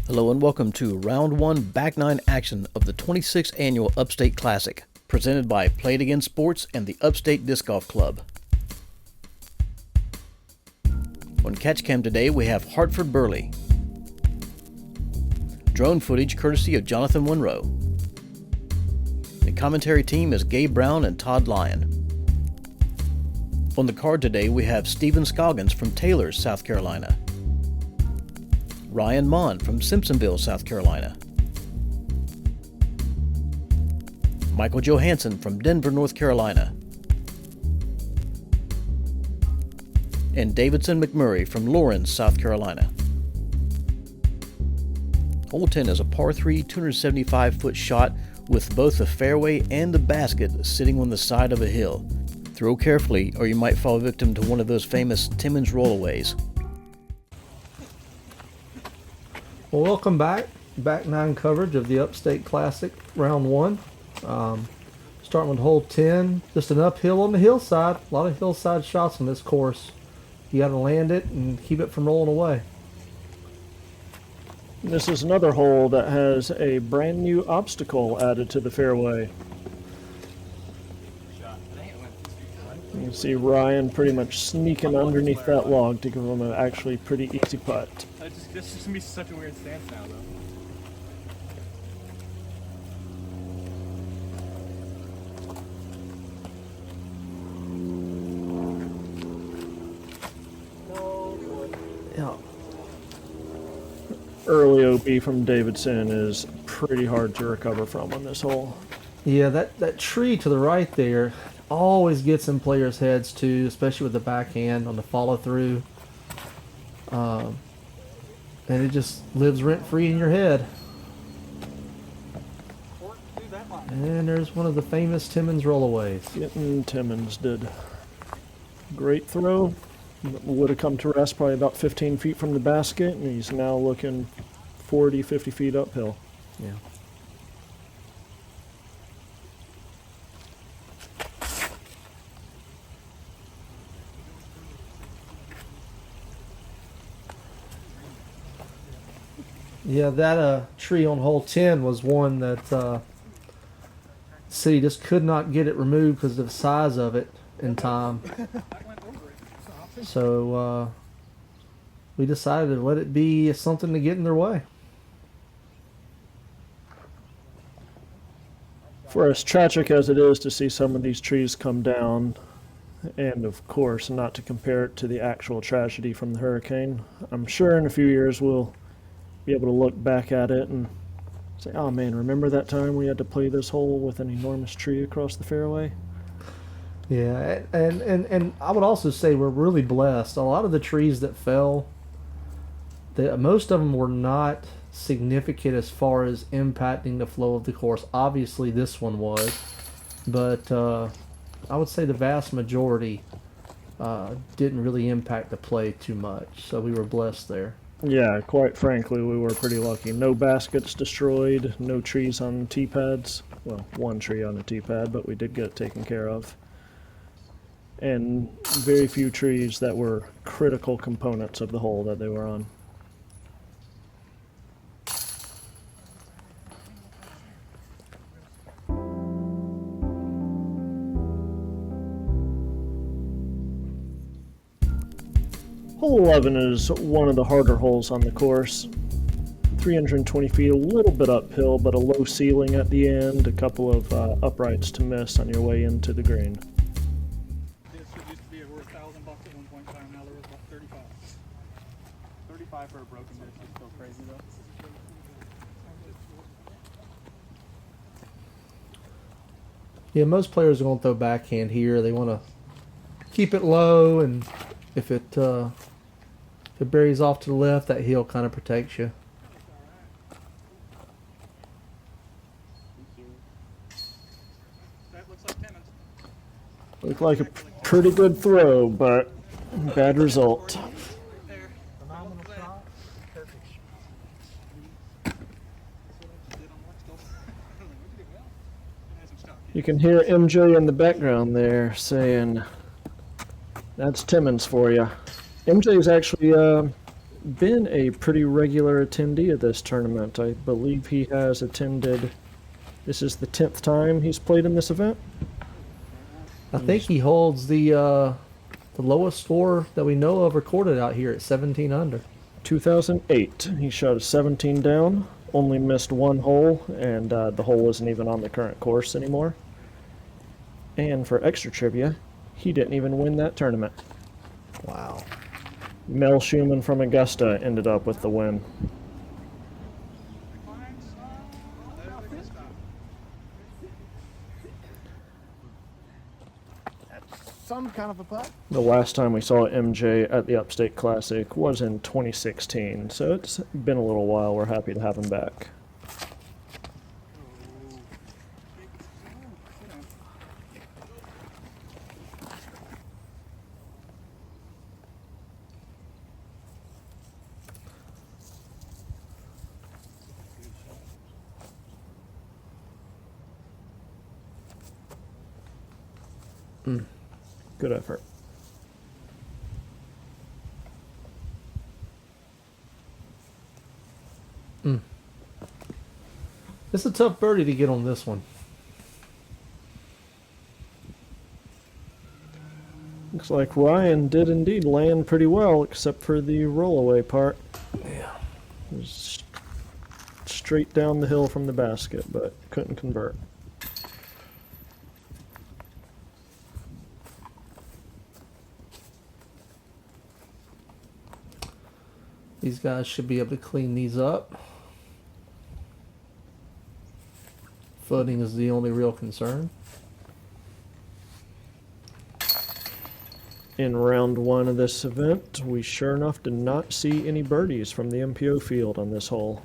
Hello and welcome to Round 1 Back 9 action of the 26th Annual Upstate Classic, presented by Play It Again Sports and the Upstate Disc Golf Club. On Catch Cam today we have Hartford Berley. Drone footage courtesy of Jonathan Monroe. The commentary team is Gabe Brown and Todd Lyon. On the card today we have Stephen Scoggins from Taylor, South Carolina. Ryan Monn from Simpsonville, South Carolina. Michael Johansen from Denver, North Carolina. And Davidson McMurray from Lawrence, South Carolina. Hole 10 is a par 3 275-foot shot with both the fairway and the basket sitting on the side of a hill. Throw carefully or you might fall victim to one of those famous Timmons rollaways. Well, welcome back. Back 9 coverage of the Upstate Classic Round 1. Starting with hole 10, just an uphill on the hillside. A lot of hillside shots on this course. You got to land it and keep it from rolling away. This is another hole that has a brand new obstacle added to the fairway. You can see Ryan pretty much sneaking underneath that log to give him an actually pretty easy putt. This just gonna be such a weird stance now, though. Yeah. Early OB from Davidson is pretty hard to recover from on this hole. Yeah, that tree to the right there always gets in players' heads too, especially with the backhand on the follow through. And it just lives rent-free in your head. And there's one of the famous Timmons rollaways. Getting Timmons did. Great throw. Would have come to rest probably about 15 feet from the basket, and he's now looking 40, 50 feet uphill. Yeah. Yeah, that tree on hole 10 was one that city just could not get it removed because of the size of it in time. So we decided to let it be something to get in their way. For as tragic as it is to see some of these trees come down, and of course not to compare it to the actual tragedy from the hurricane, I'm sure in a few years we'll be able to look back at it and say, oh man, remember that time we had to play this hole with an enormous tree across the fairway? Yeah, and I would also say we're really blessed. A lot of the trees that fell, most of them were not significant as far as impacting the flow of the course. Obviously this one was, but I would say the vast majority didn't really impact the play too much, so we were blessed there. Yeah, quite frankly, we were pretty lucky. No baskets destroyed, no trees on tee pads. Well, one tree on a tee pad, but we did get it taken care of. And very few trees that were critical components of the hole that they were on. Hole 11 is one of the harder holes on the course. 320 feet, a little bit uphill, but a low ceiling at the end, a couple of uprights to miss on your way into the green. This used to be worth $1,000 at one point in time, now they're worth about 35. 35 for a broken disc is still crazy though. Yeah, most players are going to throw backhand here. They want to keep it low, and if it buries off to the left, that hill kind of protects you. That looks like Timmons. Looked like a pretty good throw, but bad result. There. Phenomenal shot. Perfect. You can hear MJ in the background there saying, that's Timmons for you. MJ is actually been a pretty regular attendee of this tournament. I believe he has attended. This is the 10th time he's played in this event. I think he holds the lowest score that we know of recorded out here at 17 under. 2008. He shot a 17 down, only missed one hole, and the hole isn't even on the current course anymore. And for extra trivia, he didn't even win that tournament. Wow. Mel Schumann from Augusta ended up with the win. Some kind of a putt. The last time we saw MJ at the Upstate Classic was in 2016, so it's been a little while. We're happy to have him back. Good effort. It's a tough birdie to get on this one. Looks like Ryan did indeed land pretty well, except for the rollaway part. Yeah. It was straight down the hill from the basket, but couldn't convert. These guys should be able to clean these up. Footing is the only real concern. In round one of this event, we sure enough did not see any birdies from the MPO field on this hole.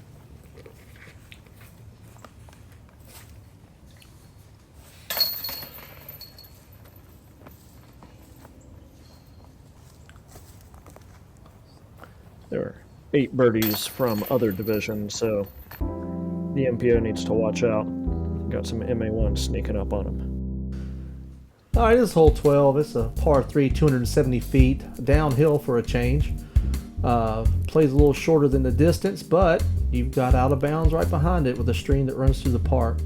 There were 8 birdies from other divisions, so the MPO needs to watch out. Got some MA1 sneaking up on him. All right, this is hole 12. It's a par 3, 270 feet, downhill for a change. Plays a little shorter than the distance, but you've got out of bounds right behind it with a stream that runs through the park.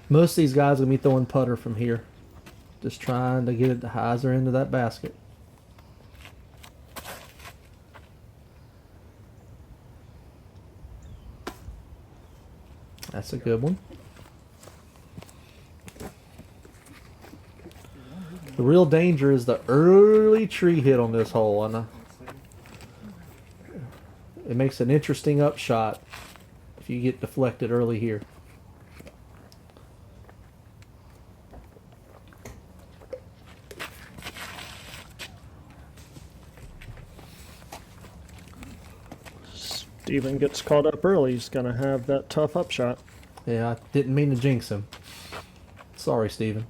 Most of these guys will be throwing putter from here. Just trying to get it to hyzer into that basket. That's a good one. The real danger is the early tree hit on this hole, and it makes an interesting upshot if you get deflected early here. Steven gets caught up early. He's going to have that tough upshot. Yeah, I didn't mean to jinx him. Sorry, Steven.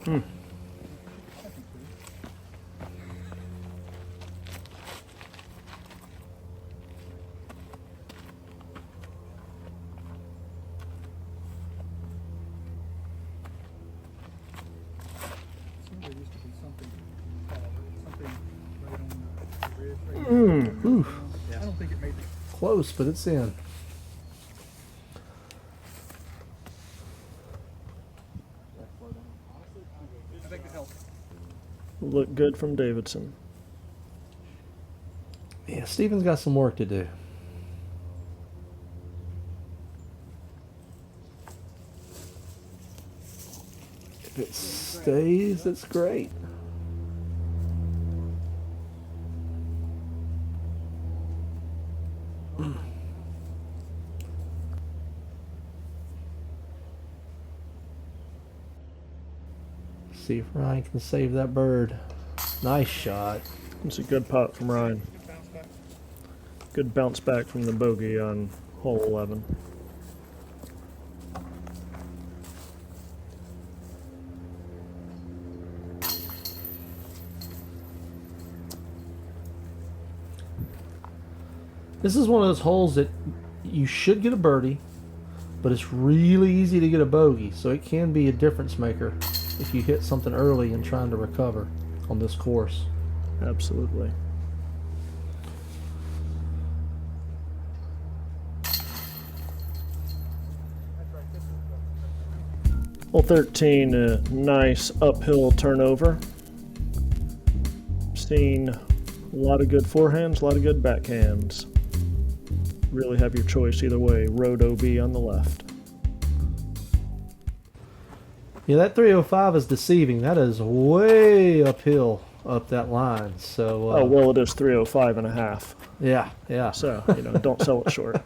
There used to be something right on the ridge right there. Oof. I don't think it made the Close, but it's in. I think it helped. Look good from Davidson. Yeah, Steven's got some work to do. If it stays, it's great. See if Ryan can save that bird. Nice shot. It's a good putt from Ryan. Bounce back. Good bounce back from the bogey on hole 11. This is one of those holes that you should get a birdie, but it's really easy to get a bogey, so it can be a difference maker if you hit something early and trying to recover on this course. Absolutely. Hole 13, a nice uphill turnover. Seen a lot of good forehands, a lot of good backhands. Really have your choice either way. Road OB on the left. Yeah, that 305 is deceiving. That is way uphill up that line. So Oh, well, it is 305 and a half. yeah, yeah. So, don't sell it short.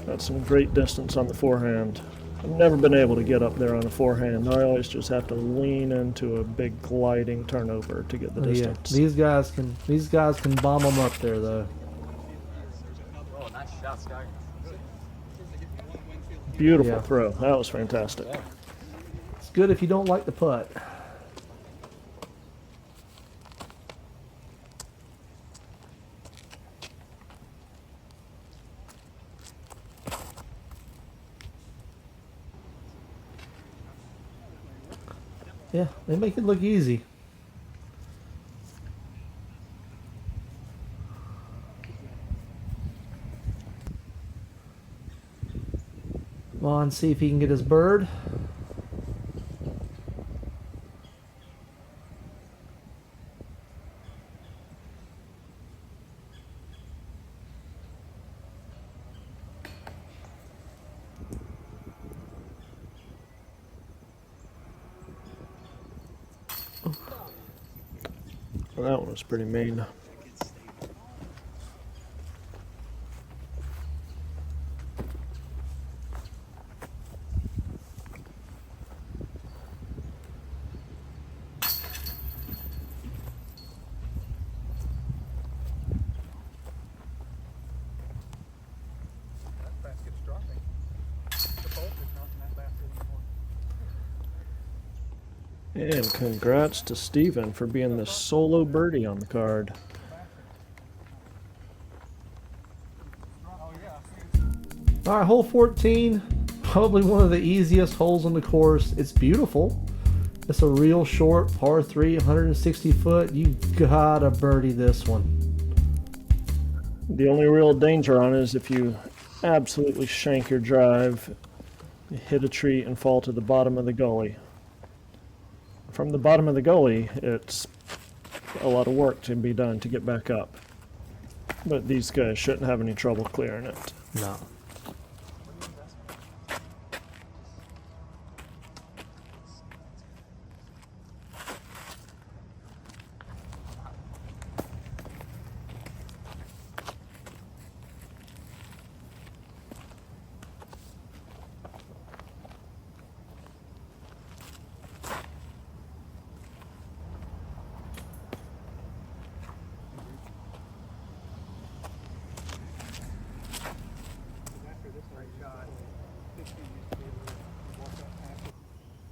Got some great distance on the forehand. I've never been able to get up there on a forehand. I always just have to lean into a big gliding turnover to get the distance. Yeah, these guys can bomb them up there though. Oh, nice shot, Scoggins. Beautiful Yeah. throw. That was fantastic. It's good if you don't like the putt. Yeah, they make it look easy. Monn, see if he can get his bird. Well, that one was pretty mean. That basket's dropping. The bolt is not in that basket anymore. And congrats to Steven for being the solo birdie on the card. Oh, yeah. All right, hole 14, probably one of the easiest holes on the course. It's beautiful. It's a real short par 3, 160 foot. You gotta birdie this one. The only real danger on it is if you absolutely shank your drive, you hit a tree and fall to the bottom of the gully. From the bottom of the gully, it's a lot of work to be done to get back up. But these guys shouldn't have any trouble clearing it. No.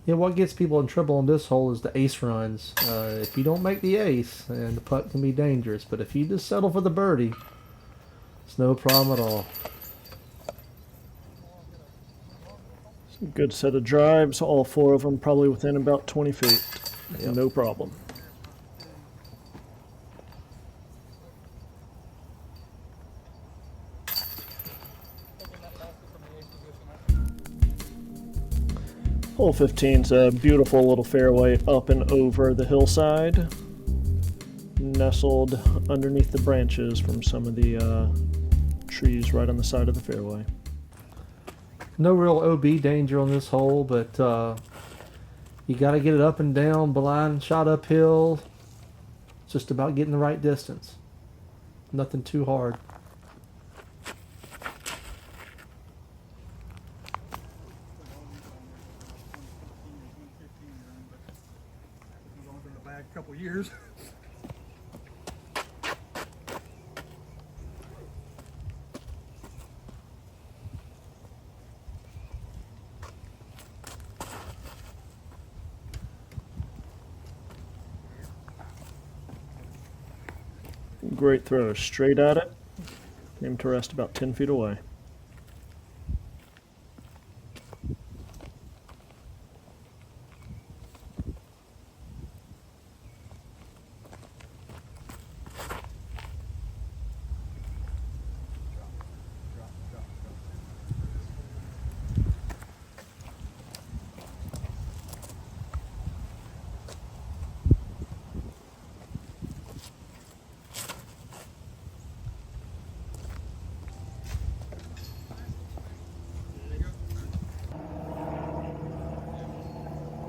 Yeah, what gets people in trouble on this hole is the ace runs. If you don't make the ace, and the putt can be dangerous. But if you just settle for the birdie, it's no problem at all. Good set of drives, all four of them probably within about 20 feet. Yep. No problem. Hole 15's a beautiful little fairway up and over the hillside, nestled underneath the branches from some of the trees right on the side of the fairway. No real OB danger on this hole, but you got to get it up and down, blind shot uphill. It's just about getting the right distance. Nothing too hard. bag a couple years. Great throw, straight at it. Aimed to rest about 10 feet away.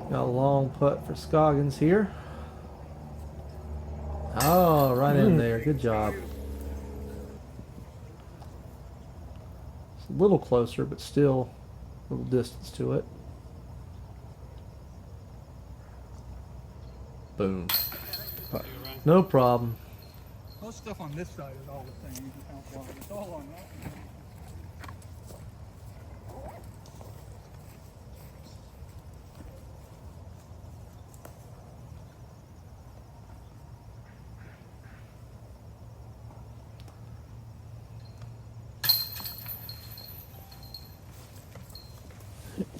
Got a long putt for Scoggins here. Oh, right in there. Good job. It's a little closer, but still a little distance to it. Boom. No problem. Most stuff on this side is all the same. You can count one. It's all on that.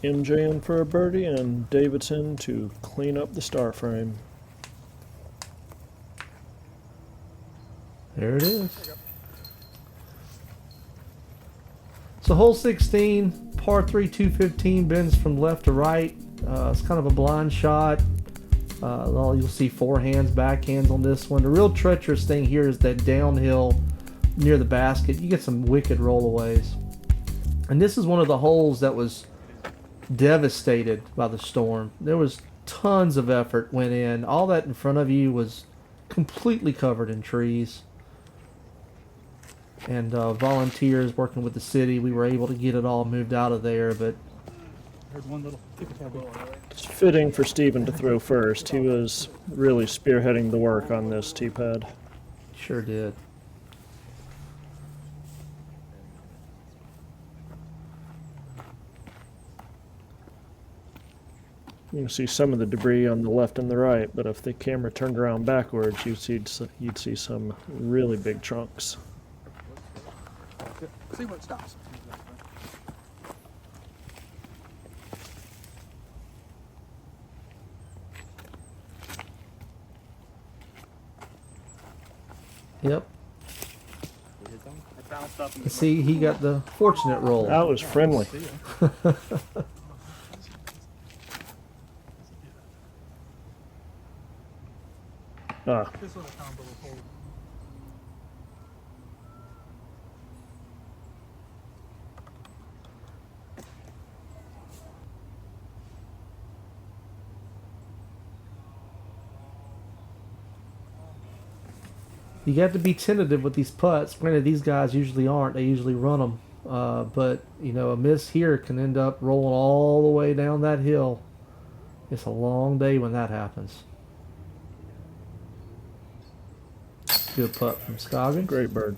MJ in for a birdie and Davidson to clean up the star frame. There it is. So hole 16, par 3, 215, bends from left to right. It's kind of a blind shot. You'll see forehands, backhands on this one. The real treacherous thing here is that downhill near the basket. You get some wicked rollaways. And this is one of the holes that was devastated by the storm. There was tons of effort went in. All that in front of you was completely covered in trees. And volunteers working with the city, we were able to get it all moved out of there, but Heard one little tippy-tappy. It's fitting for Steven to throw first. He was really spearheading the work on this tee pad. sure did. You can see some of the debris on the left and the right, but if the camera turned around backwards, you'd see some really big chunks. See what stops. Yep. It bounced up and See, he got the fortunate roll. That was friendly. Ah, this was a combo of holes. You got to be tentative with these putts. Granted, these guys usually aren't. They usually run them. But, you know, a miss here can end up rolling all the way down that hill. It's a long day when that happens. Good putt from Scoggins. great bird.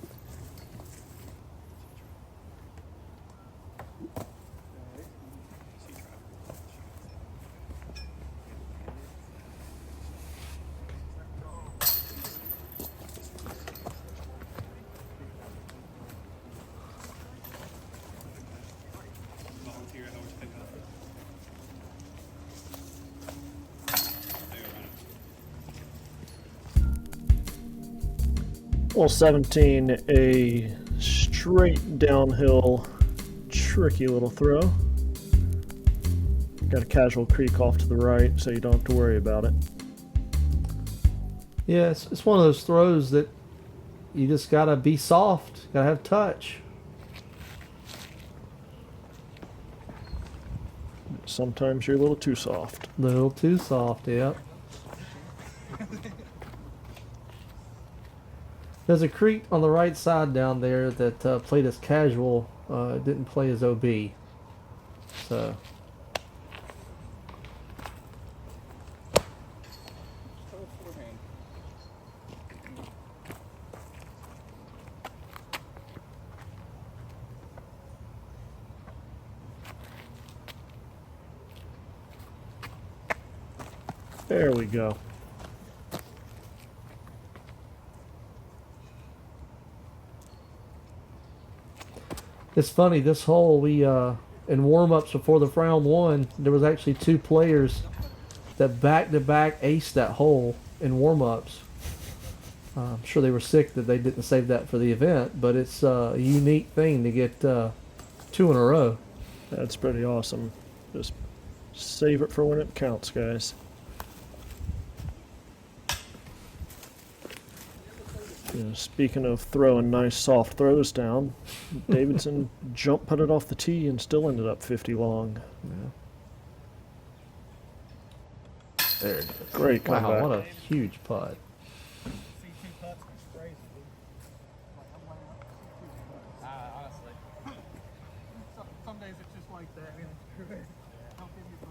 Hole 17, a straight downhill, tricky little throw. Got a casual creek off to the right, so you don't have to worry about it. Yeah, it's one of those throws that you just got to be soft. Got to have touch. Sometimes you're a little too soft. Little too soft, yep. There's a creek on the right side down there that played as casual, didn't play as OB. So. There we go. It's funny, this hole, we in warm-ups before the round one, there was actually 2 players that back-to-back aced that hole in warm-ups. I'm sure they were sick that they didn't save that for the event, but it's a unique thing to get 2 in a row. That's pretty awesome. Just save it for when it counts, guys. Speaking of throwing nice soft throws down, Davidson jump put it off the tee and still ended up 50 long. Yeah. There it is. Great comeback. Wow, what a huge putt. See 2 putts is crazy, dude. Honestly. Some days it's just like that. How can you 35%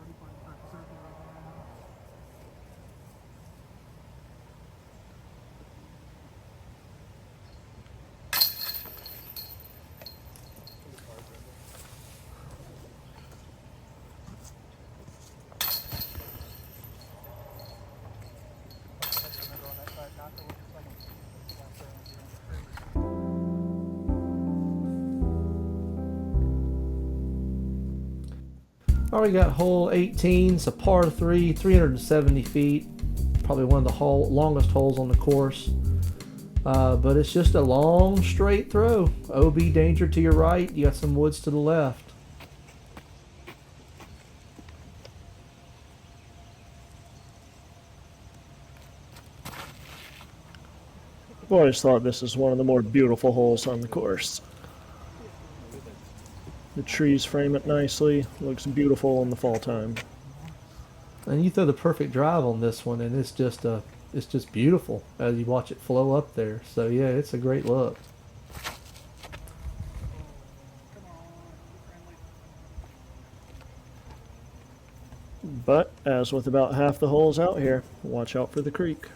Already got hole 18. It's a par 3, 370 feet. Probably one of the longest holes on the course. But it's just a long, straight throw. OB danger to your right. You got some woods to the left. I've always thought this is one of the more beautiful holes on the course. The trees frame it nicely. Looks beautiful in the fall time. And you throw the perfect drive on this one, and it's just beautiful as you watch it flow up there. So yeah, it's a great look. But as with about half the holes out here, watch out for the creek.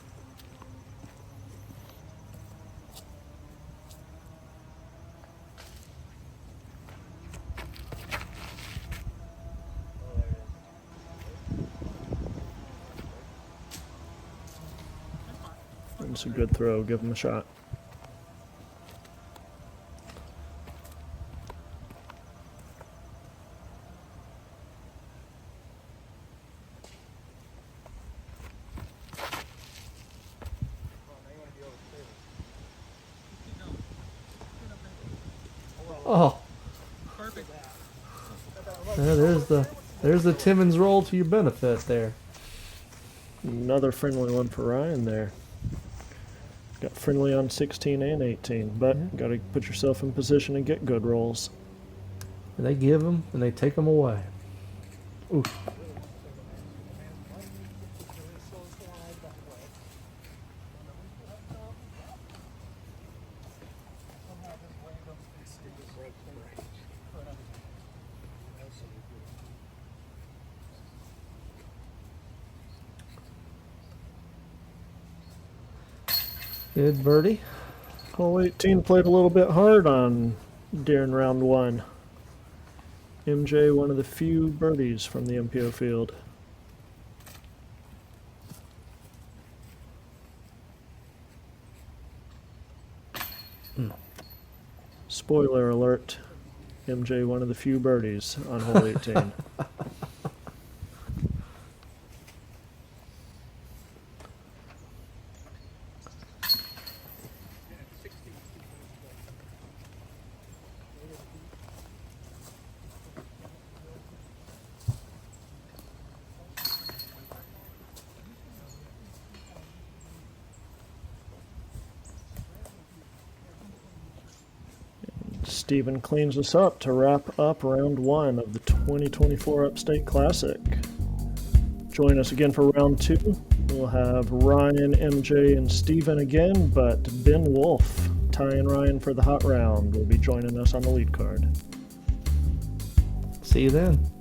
It's a good throw. Give him a shot. Oh, Perfect. yeah, there's the Timmons roll to your benefit there. Another friendly one for Ryan there. Got friendly on 16 and 18, but got to put yourself in position and get good rolls. And they give them and they take them away. Oof. Good birdie. Hole 18 played a little bit hard on during round one. MJ, one of the few birdies from the MPO field. Spoiler alert, MJ, one of the few birdies on hole 18. Steven cleans us up to wrap up round one of the 2024 Upstate Classic. Join us again for round two. We'll have Ryan, MJ, and Steven again, but Ben Wolf, Ty and Ryan for the hot round, will be joining us on the lead card. See you then.